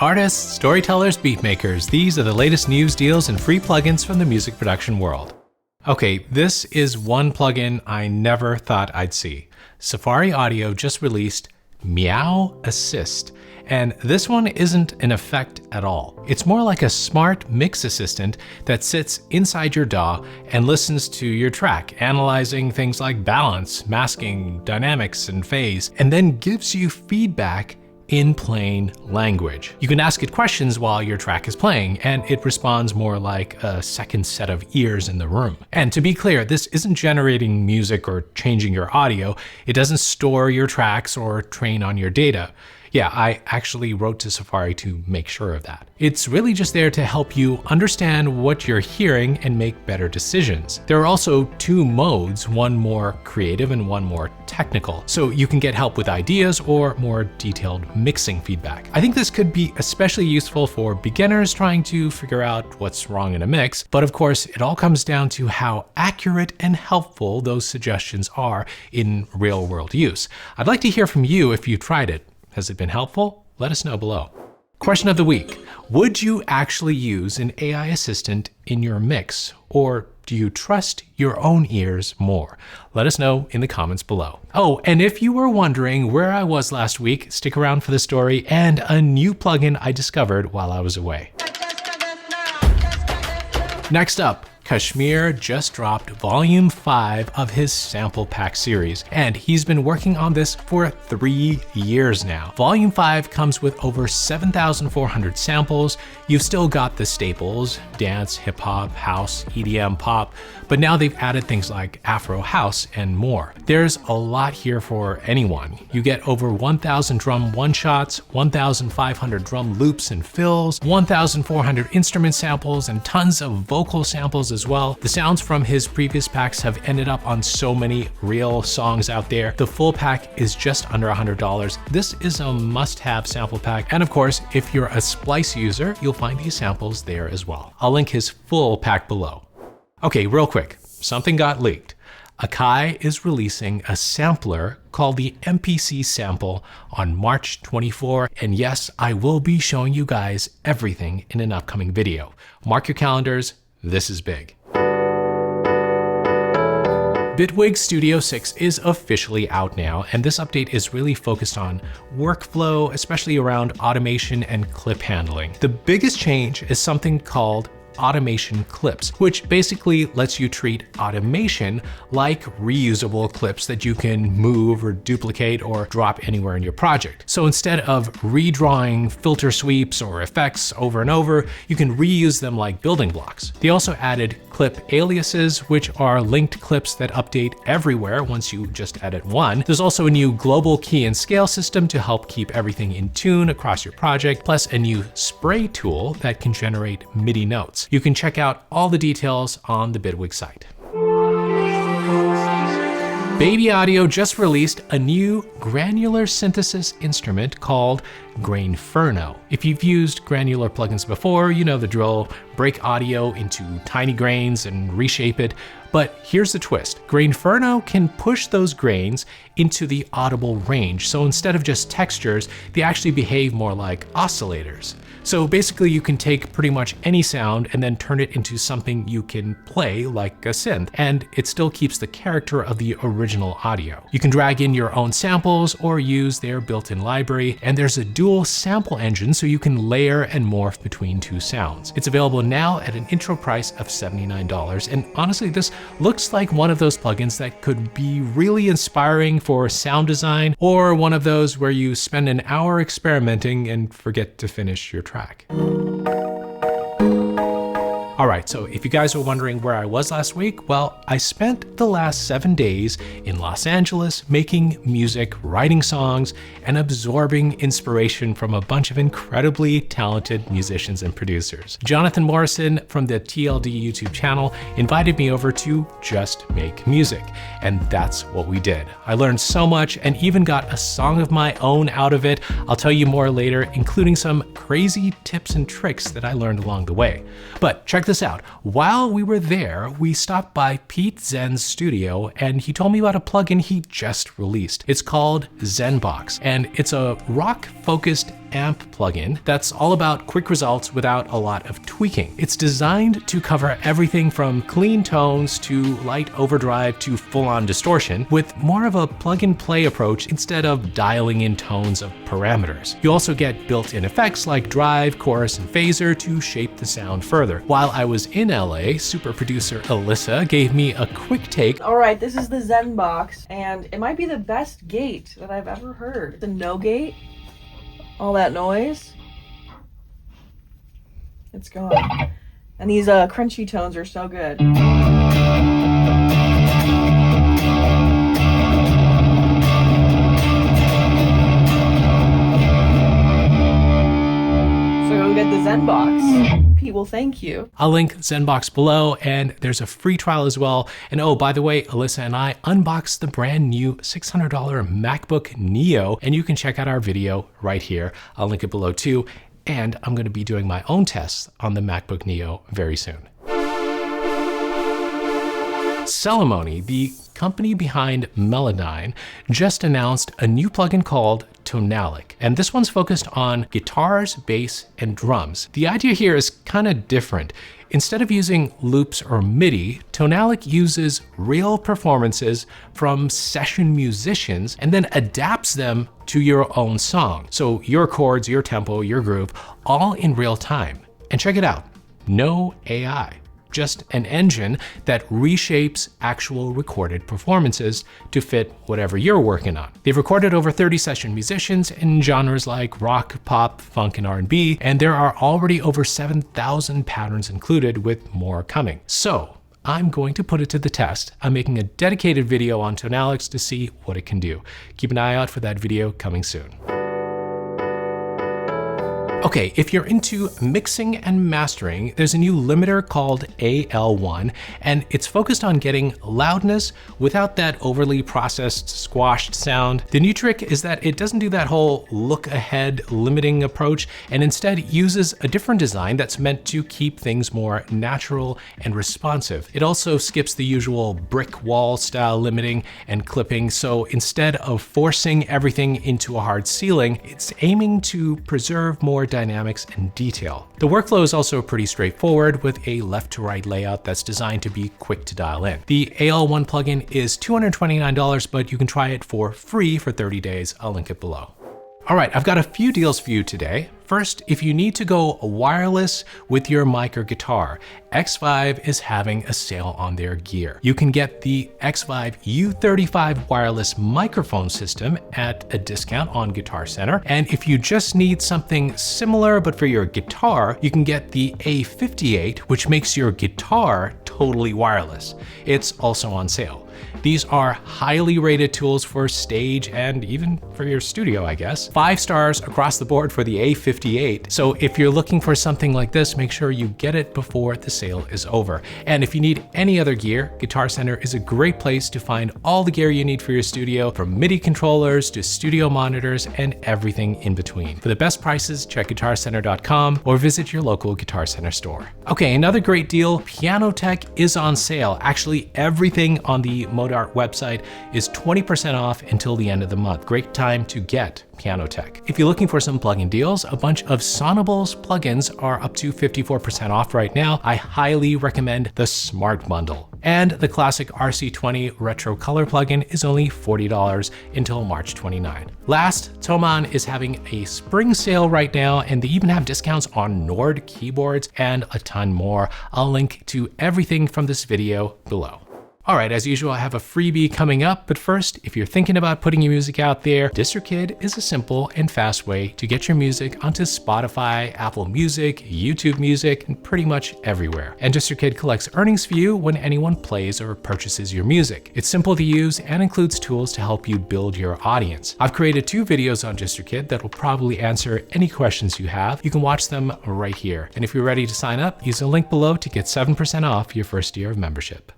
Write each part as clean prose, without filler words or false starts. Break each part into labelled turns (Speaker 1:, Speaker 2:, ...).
Speaker 1: Artists, storytellers, beatmakers, these are the latest news, deals, and free plugins from the music production world. Okay, this is one plugin I never thought I'd see. Safari Audio just released Meow Assist, and this one isn't an effect at all. It's more like a smart mix assistant that sits inside your DAW and listens to your track, analyzing things like balance, masking, dynamics, and phase, and then gives you feedback in plain language. You can ask it questions while your track is playing, and it responds more like a second set of ears in the room. And to be clear, this isn't generating music or changing your audio. It doesn't store your tracks or train on your data. Yeah, I actually wrote to Safari to make sure of that. It's really just there to help you understand what you're hearing and make better decisions. There are also two modes, one more creative and one more technical, so you can get help with ideas or more detailed mixing feedback. I think this could be especially useful for beginners trying to figure out what's wrong in a mix, but of course it all comes down to how accurate and helpful those suggestions are in real-world use. I'd like to hear from you if you tried it. Has it been helpful? Let us know below. Question of the week. Would you actually use an AI assistant in your mix, or do you trust your own ears more? Let us know in the comments below. Oh, and if you were wondering where I was last week, stick around for the story and a new plugin I discovered while I was away. Next up, KSHMR just dropped Volume 5 of his sample pack series, and he's been working on this for 3 years now. Volume 5 comes with over 7,400 samples. You've still got the staples, dance, hip hop, house, EDM, pop, but now they've added things like Afro house and more. There's a lot here for anyone. You get over 1,000 drum one-shots, 1,500 drum loops and fills, 1,400 instrument samples, and tons of vocal samples as well. The sounds from his previous packs have ended up on so many real songs out there. The full pack is just under $100. This is a must-have sample pack, and of course, if you're a Splice user, you'll find these samples there as well. I'll link his full pack below. Okay, real quick, something got leaked. Akai is releasing a sampler called the MPC sample on March 24, and yes, I will be showing you guys everything in an upcoming video. Mark your calendars, this is big. Bitwig Studio 6 is officially out now, and this update is really focused on workflow, especially around automation and clip handling. The biggest change is something called automation clips, which basically lets you treat automation like reusable clips that you can move or duplicate or drop anywhere in your project. So instead of redrawing filter sweeps or effects over and over, you can reuse them like building blocks. They also added clip aliases, which are linked clips that update everywhere once you just edit one. There's also a new global key and scale system to help keep everything in tune across your project, plus a new spray tool that can generate MIDI notes. You can check out all the details on the Bitwig site. Baby Audio just released a new granular synthesis instrument called Grainferno. If you've used granular plugins before, you know the drill. Break audio into tiny grains and reshape it. But here's the twist. Grainferno can push those grains into the audible range. So instead of just textures, they actually behave more like oscillators. So basically you can take pretty much any sound and then turn it into something you can play like a synth, and it still keeps the character of the original audio. You can drag in your own samples or use their built-in library, and there's a dual sample engine so you can layer and morph between two sounds. It's available now at an intro price of $79, and honestly this looks like one of those plugins that could be really inspiring for sound design, or one of those where you spend an hour experimenting and forget to finish your track. All right, so if you guys were wondering where I was last week, well, I spent the last 7 days in Los Angeles making music, writing songs, and absorbing inspiration from a bunch of incredibly talented musicians and producers. Jonathan Morrison from the TLD YouTube channel invited me over to just make music, and that's what we did. I learned so much and even got a song of my own out of it. I'll tell you more later, including some crazy tips and tricks that I learned along the way. But check this out. While we were there, we stopped by Pete Zen's studio, and he told me about a plugin he just released. It's called Zen Box, and it's a rock-focused amp plugin that's all about quick results without a lot of tweaking. It's designed to cover everything from clean tones to light overdrive to full-on distortion, with more of a plug-and-play approach instead of dialing in tones of parameters. You also get built-in effects like drive, chorus, and phaser to shape the sound further. While I was in LA, super producer Alyssa gave me a quick take.
Speaker 2: All right, this is the Zen Box, and it might be the best gate that I've ever heard. The no gate, all that noise, it's gone. And these crunchy tones are so good. So get the Zen Box. Pete will thank you.
Speaker 1: I'll link Zen Box below, and there's a free trial as well. And oh, by the way, Alyssa and I unboxed the brand new $600 MacBook Neo, and you can check out our video right here. I'll link it below too. And I'm going to be doing my own tests on the MacBook Neo very soon. Celemony, the company behind Melodyne, just announced a new plugin called Tonalic, and this one's focused on guitars, bass, and drums. The idea here is kind of different. Instead of using loops or MIDI, Tonalic uses real performances from session musicians and then adapts them to your own song. So your chords, your tempo, your groove, all in real time. And check it out, no AI. Just an engine that reshapes actual recorded performances to fit whatever you're working on. They've recorded over 30 session musicians in genres like rock, pop, funk, and R&B, and there are already over 7,000 patterns included, with more coming. So I'm going to put it to the test. I'm making a dedicated video on Tonalic to see what it can do. Keep an eye out for that video coming soon. Okay, if you're into mixing and mastering, there's a new limiter called AL1, and it's focused on getting loudness without that overly processed, squashed sound. The new trick is that it doesn't do that whole look ahead limiting approach, and instead uses a different design that's meant to keep things more natural and responsive. It also skips the usual brick wall style limiting and clipping, so instead of forcing everything into a hard ceiling, it's aiming to preserve more dynamics and detail. The workflow is also pretty straightforward, with a left to right layout that's designed to be quick to dial in. The AL1 plugin is $229, but you can try it for free for 30 days. I'll link it below. All right, I've got a few deals for you today. First, if you need to go wireless with your mic or guitar, X5 is having a sale on their gear. You can get the X5 U35 wireless microphone system at a discount on Guitar Center. And if you just need something similar but for your guitar, you can get the A58, which makes your guitar totally wireless. It's also on sale. These are highly rated tools for stage and even for your studio, I guess. 5 stars across the board for the A58. So if you're looking for something like this, make sure you get it before the sale is over. And if you need any other gear, Guitar Center is a great place to find all the gear you need for your studio, from MIDI controllers to studio monitors and everything in between. For the best prices, check guitarcenter.com or visit your local Guitar Center store. Okay, another great deal, Piano Tech is on sale. Actually, everything on the Modart website is 20% off until the end of the month. Great time to get Piano Tech. If you're looking for some plugin deals, a bunch of Sonables plugins are up to 54% off right now. I highly recommend the Smart Bundle. And the classic RC20 Retro Color plugin is only $40 until March 29. Last, Thomann is having a spring sale right now, and they even have discounts on Nord keyboards and a ton more. I'll link to everything from this video below. All right, as usual, I have a freebie coming up, but first, if you're thinking about putting your music out there, DistroKid is a simple and fast way to get your music onto Spotify, Apple Music, YouTube Music, and pretty much everywhere. And DistroKid collects earnings for you when anyone plays or purchases your music. It's simple to use and includes tools to help you build your audience. I've created 2 videos on DistroKid that will probably answer any questions you have. You can watch them right here. And if you're ready to sign up, use the link below to get 7% off your first year of membership.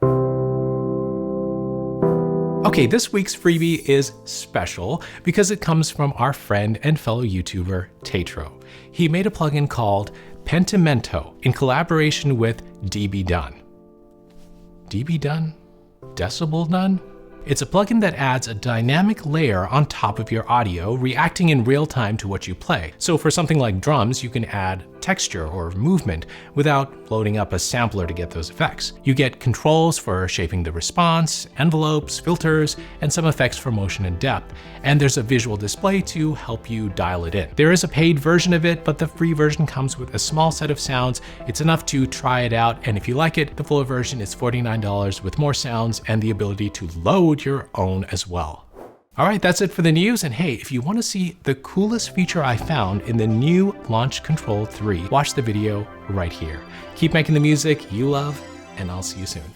Speaker 1: Okay, this week's freebie is special because it comes from our friend and fellow YouTuber, Taetro. He made a plugin called Pentimento in collaboration with DB Dun. DB Dun? Decibel Dun? It's a plugin that adds a dynamic layer on top of your audio, reacting in real time to what you play. So for something like drums, you can add texture or movement without loading up a sampler to get those effects. You get controls for shaping the response, envelopes, filters, and some effects for motion and depth. And there's a visual display to help you dial it in. There is a paid version of it, but the free version comes with a small set of sounds. It's enough to try it out, and if you like it, the full version is $49 with more sounds and the ability to load your own as well. All right, that's it for the news. And hey, if you want to see the coolest feature I found in the new Launch Control 3, watch the video right here. Keep making the music you love, and I'll see you soon.